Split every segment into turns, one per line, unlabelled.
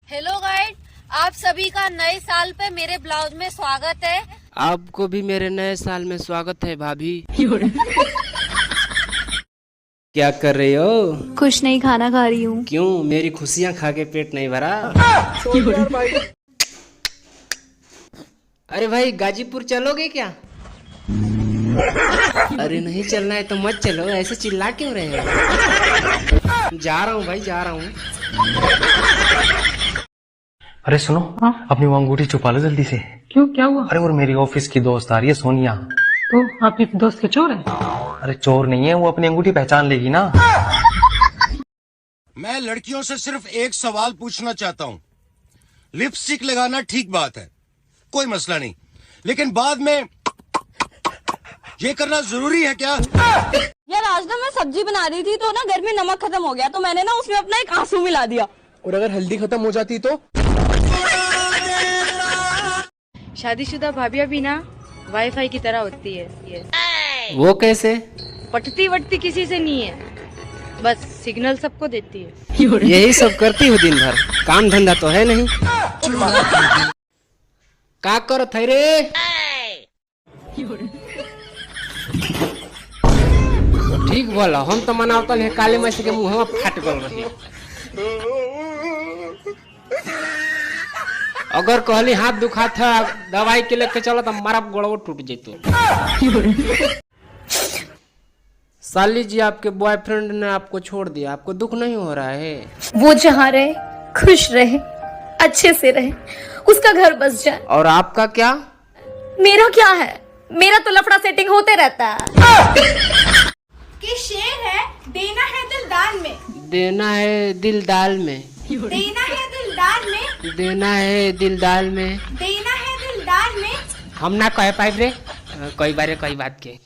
Hello guide, आप सभी का नए साल पे मेरे ब्लाउज में स्वागत है।
आपको भी मेरे नए साल में स्वागत है भाभी। क्या कर रही हो?
कुछ नहीं, खाना खा रही हूँ।
क्यों, मेरी खुशियाँ खा के पेट नहीं भरा? अरे भाई, गाजीपुर चलोगे क्या? अरे नहीं चलना है तो मत चलो, ऐसे चिल्ला क्यों रहे हो? जा रहा हूँ भाई, जा रहा हूँ।
अरे सुनो, अपनी वो अंगूठी छुपा लो जल्दी से।
क्यों, क्या हुआ?
अरे वो मेरी ऑफिस की दोस्त आ रही है, सोनिया।
तो आपके दोस्त के चोर है?
अरे चोर नहीं है, वो अपनी अंगूठी पहचान लेगी ना।
मैं लड़कियों से सिर्फ एक सवाल पूछना चाहता हूँ। लिपस्टिक लगाना ठीक बात है, कोई मसला नहीं, लेकिन बाद में ये करना जरूरी है क्या?
यार आज ना मैं सब्जी बना रही थी तो ना घर में नमक खत्म हो गया, तो मैंने ना उसमें अपना एक आंसू मिला दिया।
और अगर हल्दी खत्म हो जाती तो?
शादीशुदा भाभियां भी ना वाईफाई की तरह होती है ये।
वो कैसे?
पटती वटती किसी से नहीं है, बस सिग्नल सबको देती है।
यही सब करती हूँ दिन भर, काम धंधा तो है नहीं। का करो थे रे? ठीक बोला, हम तो मनावतल है काले मैसे के मुंह फाट गल रही। अगर कहली हाथ दुखा था दवाई के लेके चलो तो हमारा गोड़ो टूट जेतो। साली जी, आपके बॉयफ्रेंड ने आपको छोड़ दिया, आपको दुख नहीं हो रहा है?
वो जहाँ रहे खुश रहे, अच्छे से रहे, उसका घर बस जाए।
और आपका क्या?
मेरा क्या है, मेरा तो लफड़ा सेटिंग होते रहता है।
कि शेर है देना है दिल दान में,
देना है दिल दाल में,
देना है दिल दान में,
देना है दिल दाल में,
देना है दिल दान में।
हम ना कह पाए रे कई बारे कई बात के।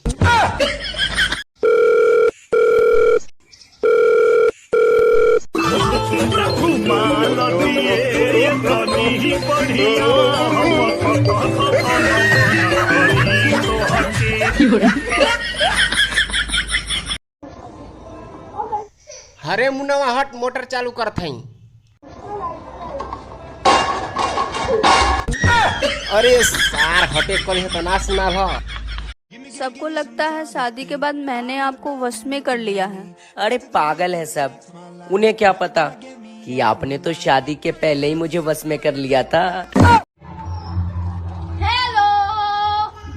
हरे मुनवा हट, मोटर चालू कर थई। अरे सार हटे कल है तो ना सुना भा।
सबको लगता है शादी के बाद मैंने आपको वश में कर लिया है।
अरे पागल है सब, उन्हें क्या पता कि आपने तो शादी के पहले ही मुझे वश में कर लिया था।
हेलो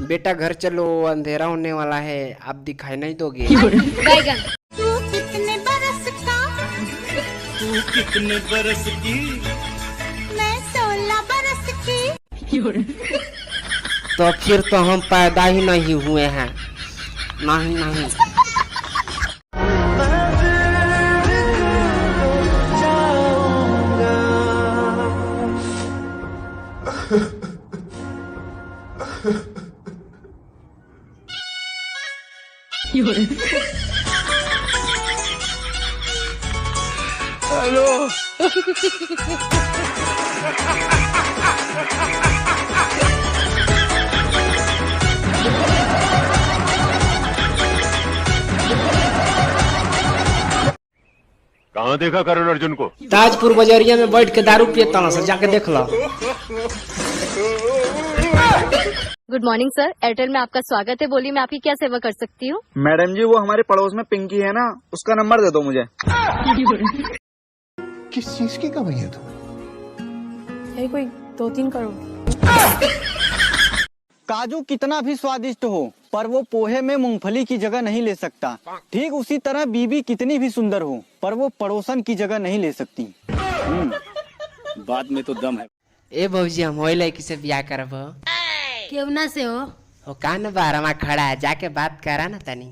बेटा घर चलो, अंधेरा होने वाला है, आप दिखाई नहीं दोगे।
बैगन
तू कितने बरस का?
तू कितने बरस की?
मैं 16 बरस की।
तो फिर तो हम पैदा ही नहीं हुए हैं। नहीं नहीं।
कहाँ देखा करण अर्जुन को?
ताजपुर बजरिया में बैठ के दारू पिए तना से, जाके देख लो।
गुड मॉर्निंग सर, एयरटेल में आपका स्वागत है। बोलिए मैं आपकी क्या सेवा कर सकती हूँ?
मैडम जी, वो हमारे पड़ोस में पिंकी है ना, उसका नंबर दे दो मुझे।
किस चीज की कमी है तुम्हें?
कोई 2-3 करोड़।
काजू कितना भी स्वादिष्ट हो, पर वो पोहे में मूंगफली की जगह नहीं ले सकता। ठीक उसी तरह बीबी कितनी भी सुंदर हो, पर वो पड़ोसन की जगह नहीं ले सकती। बात में तो दम है।
ए भौजी, हम होई लड़की से ब्याह करब।
केवना से हो?
हो कान बाहर में खड़ा है, जाके बात करा ना तनी।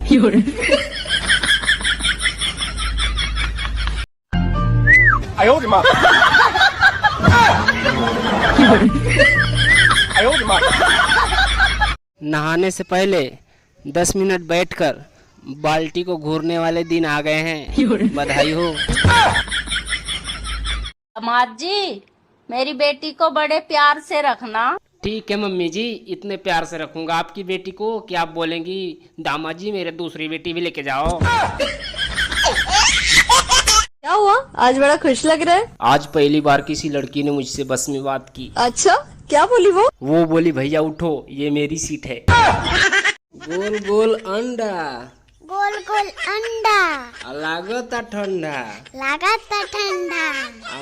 आयो माँ। आयो माँ।
नहाने से पहले 10 मिनट बैठकर बाल्टी को घूरने वाले दिन आ गए हैं। बधाई हो।
दामाद जी, मेरी बेटी को बड़े प्यार से रखना।
ठीक है मम्मी जी, इतने प्यार से रखूंगा आपकी बेटी को कि आप बोलेंगी दामाद जी मेरे दूसरी बेटी भी लेके जाओ।
क्या हुआ, आज बड़ा खुश लग रहा है।
आज पहली बार किसी लड़की ने मुझसे बस में बात की।
अच्छा, क्या बोली वो?
वो बोली भैया उठो, ये मेरी सीट है। गोल गोल अंडा,
गोल गोल अंडा,
लागता ठंडा,
लगाता ठंडा,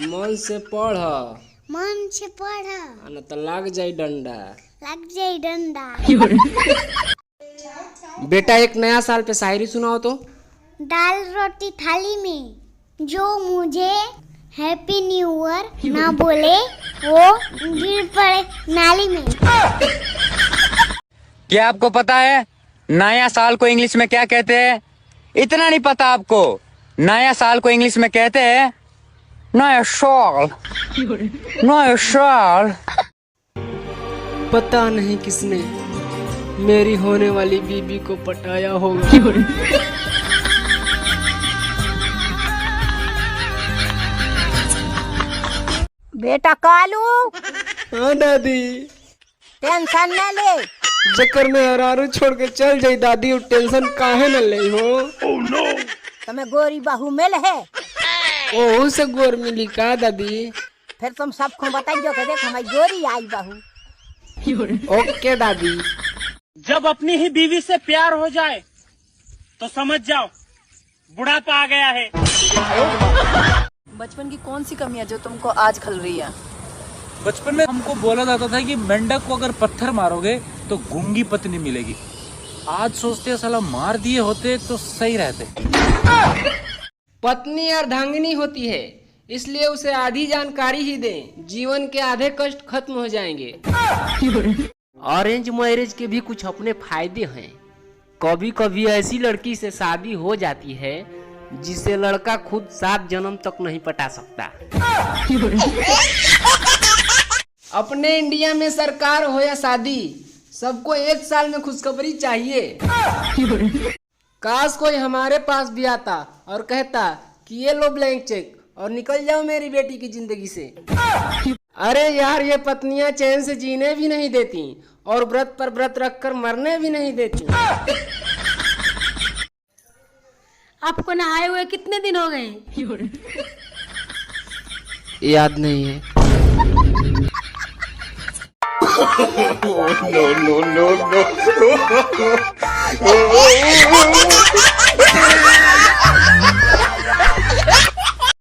मन से पढ़,
मन से पढ़,
न तो लाग जाई डंडा।
लग जाए डंडा।
बेटा एक नया साल पे शायरी सुनाओ तो।
दाल रोटी थाली में, जो मुझे हैप्पी न्यू ईयर ना बोले वो गिर पड़े नाली में।
क्या आपको पता है नया साल को इंग्लिश में क्या कहते हैं? इतना नहीं पता आपको? नया साल को इंग्लिश में कहते हैं नया साल। नया साल।
पता नहीं किसने मेरी होने वाली बीबी को पटाया होगा।
बेटा कालू,
हाँ दादी,
टेंशन न ले।
जकर में हरारू छोड़ के चल जाई दादी, और टेंशन काहे न ले हो।
तुम्हें गोरी बहू मिल है?
ओहू से गोर मिली का दादी?
फिर तुम सबको बताइयो कि देख हमारी गोरी आई बहू।
ओके दादी।
जब अपनी ही बीवी से प्यार हो जाए तो समझ जाओ बुढ़ापा आ गया है।
बचपन की कौन सी कमी है जो तुमको आज खल रही है?
बचपन में हमको बोला जाता था कि मेंढक को अगर पत्थर मारोगे तो गूंगी पत्नी मिलेगी। आज सोचते हैं साला मार दिए होते तो सही रहते।
पत्नी अर्धांगिनी होती है, इसलिए उसे आधी जानकारी ही दें, जीवन के आधे कष्ट खत्म हो जाएंगे। ऑरेंज मैरिज के भी कुछ अपने फायदे हैं। कभी कभी ऐसी लड़की से शादी हो जाती है जिसे लड़का खुद 7 जन्म तक नहीं पटा सकता। अपने इंडिया में सरकार हो या शादी, सबको 1 साल में खुशखबरी चाहिए। काश कोई हमारे पास भी आता और कहता कि ये लो ब्लैंक चेक और निकल जाओ मेरी बेटी की जिंदगी से। अरे यार, ये पत्नियां चैन से जीने भी नहीं देती और व्रत पर व्रत रखकर मरने भी नहीं देती।
आपको नहाए हुए कितने दिन हो गए?
याद नहीं है।
no, no, no.